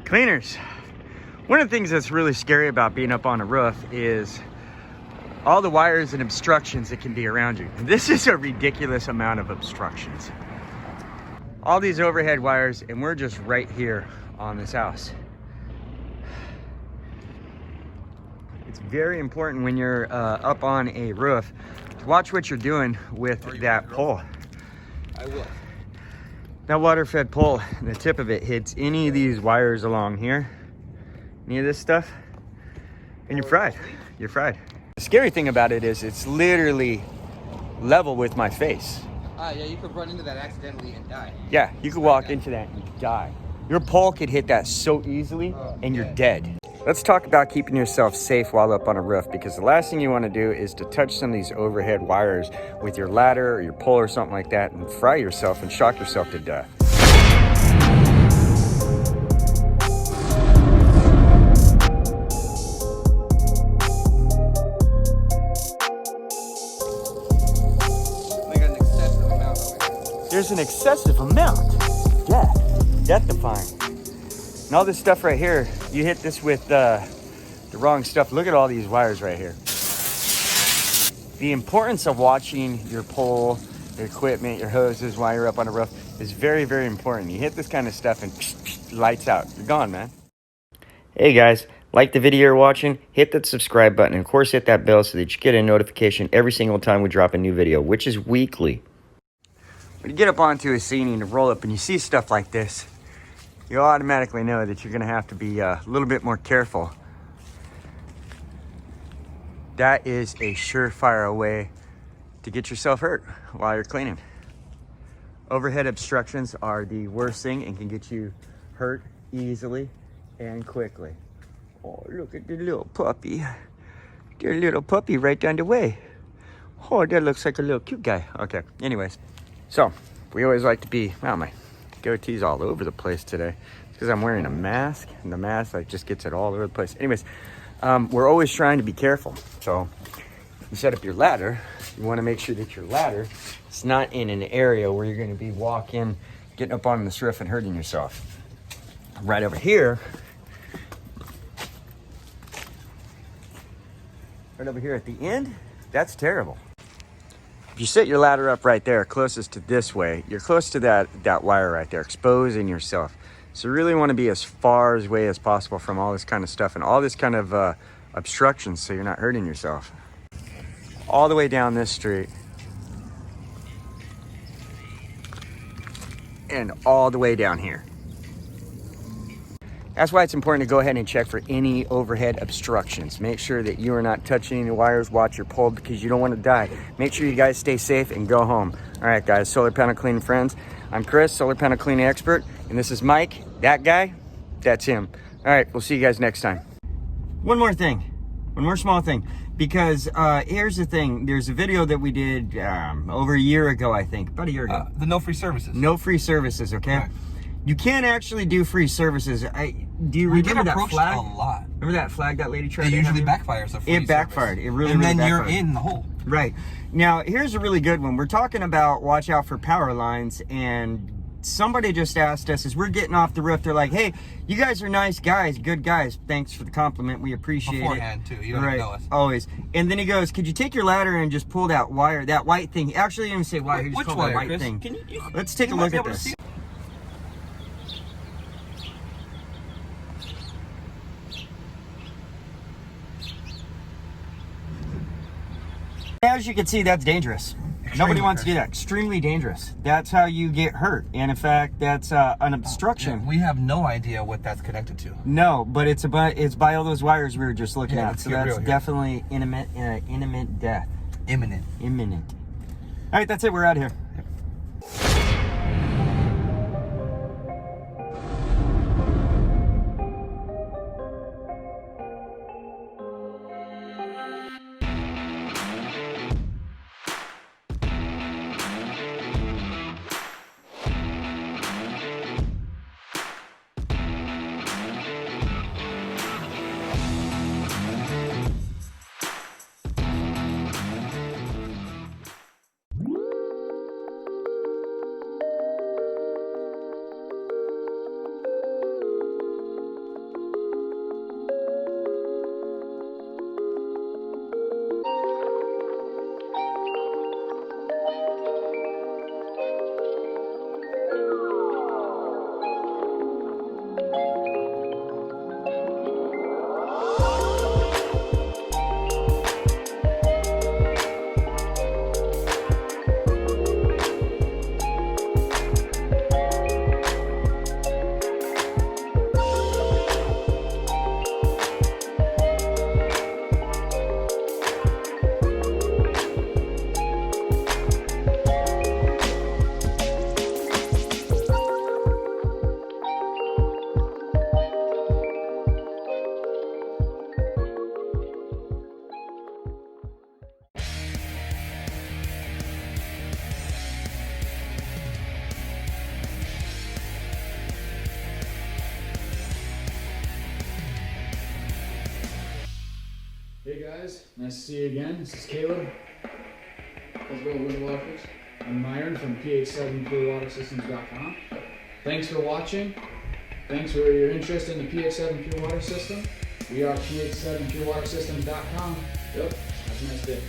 Cleaners, one of the things that's really scary about being up on a roof is all the wires and obstructions that can be around you. And this is a ridiculous amount of obstructions. All these overhead wires, and we're just right here on this house. It's very important when you're up on a roof to watch what you're doing with that pole. I will. That water-fed pole, the tip of it hits any of these wires along here, any of this stuff, and you're fried. You're fried. The scary thing about it is it's literally level with my face. Yeah, you could run into that accidentally and die. Yeah, you could walk into that and die. Your pole could hit that so easily and you're dead. Let's talk about keeping yourself safe while up on a roof, because the last thing you want to do is to touch some of these overhead wires with your ladder or your pole or something like that and fry yourself and shock yourself to death. There's an excessive amount. Death defying. And all this stuff right here, you hit this with the wrong stuff. Look at all these wires right here. The importance of watching your pole, your equipment, your hoses while you're up on a roof is very, very important. You hit this kind of stuff and lights out. You're gone, man. Hey guys, like the video you're watching, hit that subscribe button, and of course hit that bell so that you get a notification every single time we drop a new video, which is weekly. When you get up onto a scene and roll up and you see stuff like this, you automatically know that you're gonna have to be a little bit more careful. That is a surefire way to get yourself hurt while you're cleaning. Overhead obstructions are the worst thing and can get you hurt easily and quickly. Oh, look at the little puppy. Their little puppy right down the way. Oh, that looks like a little cute guy. Okay, anyways. So, we always like to be, wow, my goatee's all over the place today. It's because I'm wearing a mask, and the mask like just gets it all over the place. Anyways, we're always trying to be careful. So, you set up your ladder. You want to make sure that your ladder is not in an area where you're going to be walking, getting up on this roof and hurting yourself. Right over here, right over here at the end, that's terrible. If you set your ladder up right there, closest to this way, you're close to that wire right there, exposing yourself. So you really want to be as far away as possible from all this kind of stuff and all this kind of obstructions so you're not hurting yourself. All the way down this street. And all the way down here. That's why it's important to go ahead and check for any overhead obstructions. Make sure that you are not touching any wires. Watch your pole because you don't want to die. Make sure you guys stay safe and go home. All right, guys, solar panel cleaning friends. I'm Chris, solar panel cleaning expert, and this is Mike. That guy, that's him. All right, we'll see you guys next time. One more thing, one more small thing, because here's the thing. There's a video that we did over a year ago, I think, about a year ago. The no free services. No free services, okay? Right. You can't actually do free services. Do you remember that flag? A lot. Remember that flag that lady tried? It usually backfires. It backfired. It really, and really then backfired. You're in the hole. Right. Now, here's a really good one. We're talking about watch out for power lines, and somebody just asked us as we're getting off the roof. They're like, "Hey, you guys are nice guys, good guys. Thanks for the compliment. We appreciate Beforehand, it." too. You don't even know us. Always. And then he goes, "Could you take your ladder and just pull that wire, that white thing?" Actually, he didn't even say wire. He just called it white thing. Let's take a look at this. As you can see, that's dangerous. Nobody wants to do that. Extremely dangerous. That's how you get hurt. And in fact, that's an obstruction. Yeah, we have no idea what that's connected to. No, but it's by all those wires we were just looking at. So that's definitely imminent death. Imminent. All right, that's it. We're out of here. guys. Nice to see you again. This is Caleb. How's it going, Windwalkers? I'm Myron from pH7purewatersystems.com. Thanks for watching. Thanks for your interest in the pH7 Pure Water System. We are pH7purewatersystems.com. Yep. Have a nice day.